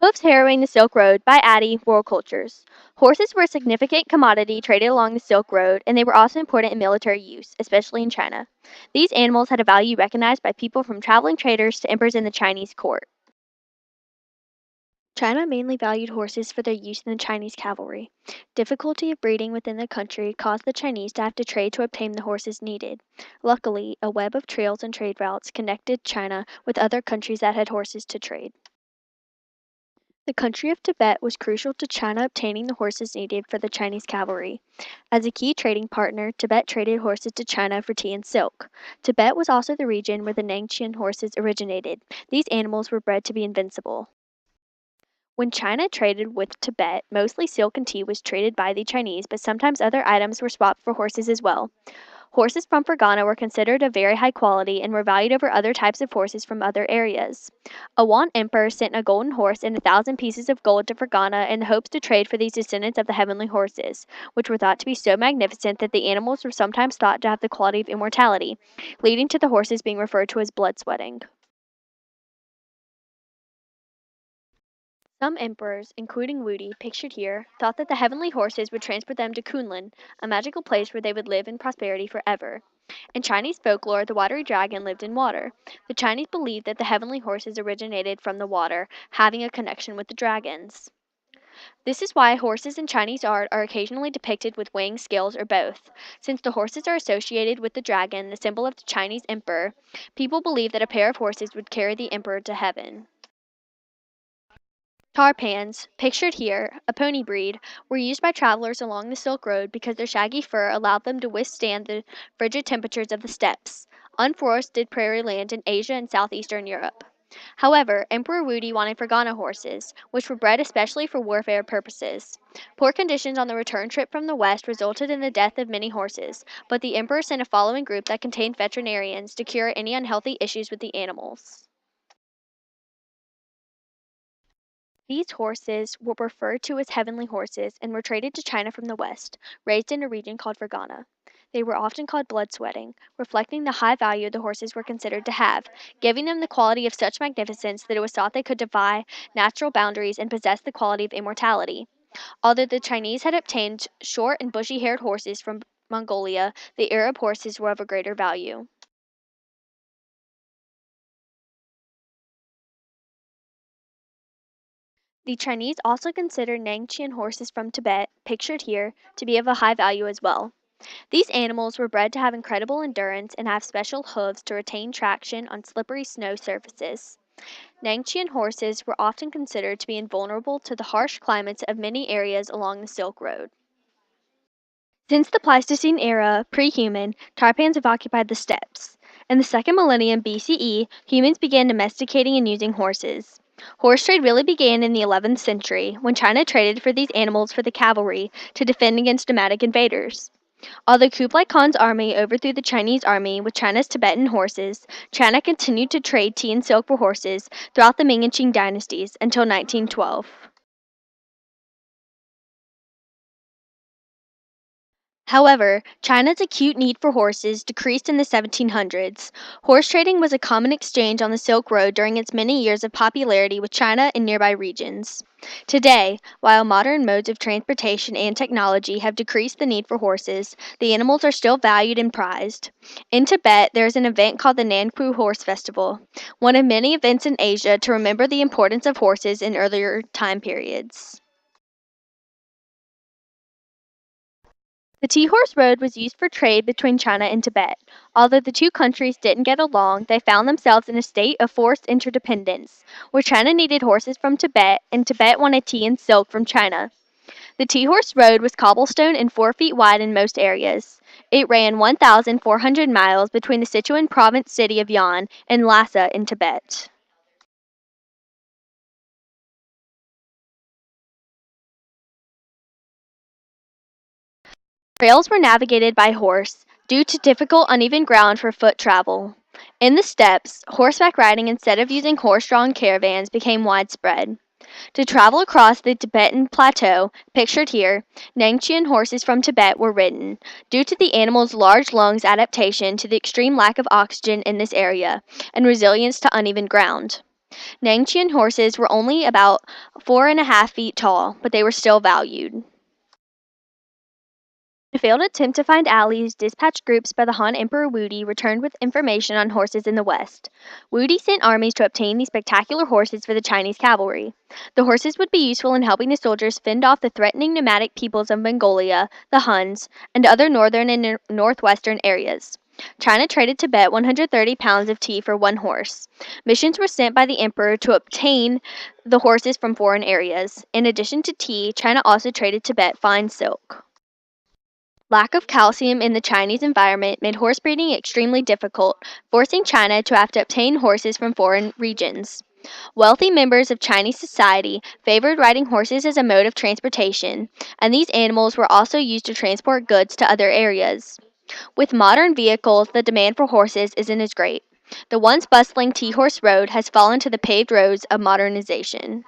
Hoofs Harrowing the Silk Road by Addie, World Cultures. Horses were a significant commodity traded along the Silk Road, and they were also important in military use, especially in China. These animals had a value recognized by people from traveling traders to emperors in the Chinese court. China mainly valued horses for their use in the Chinese cavalry. Difficulty of breeding within the country caused the Chinese to have to trade to obtain the horses needed. Luckily, a web of trails and trade routes connected China with other countries that had horses to trade. The country of Tibet was crucial to China obtaining the horses needed for the Chinese cavalry. As a key trading partner, Tibet traded horses to China for tea and silk. Tibet was also the region where the Nangqian horses originated. These animals were bred to be invincible. When China traded with Tibet, mostly silk and tea was traded by the Chinese, but sometimes other items were swapped for horses as well. Horses from Fergana were considered of very high quality and were valued over other types of horses from other areas. A Wan emperor sent a golden horse and 1,000 pieces of gold to Fergana in the hopes to trade for these descendants of the heavenly horses, which were thought to be so magnificent that the animals were sometimes thought to have the quality of immortality, leading to the horses being referred to as blood sweating. Some emperors, including Wudi, pictured here, thought that the heavenly horses would transport them to Kunlun, a magical place where they would live in prosperity forever. In Chinese folklore, the watery dragon lived in water. The Chinese believed that the heavenly horses originated from the water, having a connection with the dragons. This is why horses in Chinese art are occasionally depicted with wings, scales, or both. Since the horses are associated with the dragon, the symbol of the Chinese emperor, people believe that a pair of horses would carry the emperor to heaven. Tarpans, pictured here, a pony breed, were used by travelers along the Silk Road because their shaggy fur allowed them to withstand the frigid temperatures of the steppes, unforested prairie land in Asia and southeastern Europe. However, Emperor Wudi wanted Fergana horses, which were bred especially for warfare purposes. Poor conditions on the return trip from the west resulted in the death of many horses, but the emperor sent a following group that contained veterinarians to cure any unhealthy issues with the animals. These horses were referred to as heavenly horses and were traded to China from the west, raised in a region called Fergana. They were often called blood sweating, reflecting the high value the horses were considered to have, giving them the quality of such magnificence that it was thought they could defy natural boundaries and possess the quality of immortality. Although the Chinese had obtained short and bushy haired horses from Mongolia, the Arab horses were of a greater value. The Chinese also consider Nangqian horses from Tibet, pictured here, to be of a high value as well. These animals were bred to have incredible endurance and have special hooves to retain traction on slippery snow surfaces. Nangqian horses were often considered to be invulnerable to the harsh climates of many areas along the Silk Road. Since the Pleistocene era, pre-human, tarpans have occupied the steppes. In the second millennium BCE, humans began domesticating and using horses. Horse trade really began in the 11th century, when China traded for these animals for the cavalry to defend against nomadic invaders. Although Kublai Khan's army overthrew the Chinese army with China's Tibetan horses, China continued to trade tea and silk for horses throughout the Ming and Qing dynasties until 1912. However, China's acute need for horses decreased in the 1700s. Horse trading was a common exchange on the Silk Road during its many years of popularity with China and nearby regions. Today, while modern modes of transportation and technology have decreased the need for horses, the animals are still valued and prized. In Tibet, there is an event called the Nanku Horse Festival, one of many events in Asia to remember the importance of horses in earlier time periods. The Tea Horse Road was used for trade between China and Tibet. Although the two countries didn't get along, they found themselves in a state of forced interdependence, where China needed horses from Tibet and Tibet wanted tea and silk from China. The Tea Horse Road was cobblestone and 4 feet wide in most areas. It ran 1,400 miles between the Sichuan province city of Yan and Lhasa in Tibet. Trails were navigated by horse, due to difficult uneven ground for foot travel. In the steppes, horseback riding instead of using horse-drawn caravans became widespread. To travel across the Tibetan plateau, pictured here, Nangqian horses from Tibet were ridden, due to the animal's large lungs adaptation to the extreme lack of oxygen in this area, and resilience to uneven ground. Nangqian horses were only about 4.5 feet tall, but they were still valued. In a failed attempt to find allies, dispatched groups by the Han Emperor Wudi returned with information on horses in the west. Wudi sent armies to obtain these spectacular horses for the Chinese cavalry. The horses would be useful in helping the soldiers fend off the threatening nomadic peoples of Mongolia, the Huns, and other northern and northwestern areas. China traded Tibet 130 pounds of tea for one horse. Missions were sent by the emperor to obtain the horses from foreign areas. In addition to tea, China also traded Tibet fine silk. Lack of calcium in the Chinese environment made horse breeding extremely difficult, forcing China to have to obtain horses from foreign regions. Wealthy members of Chinese society favored riding horses as a mode of transportation, and these animals were also used to transport goods to other areas. With modern vehicles, the demand for horses isn't as great. The once bustling Tea Horse Road has fallen to the paved roads of modernization.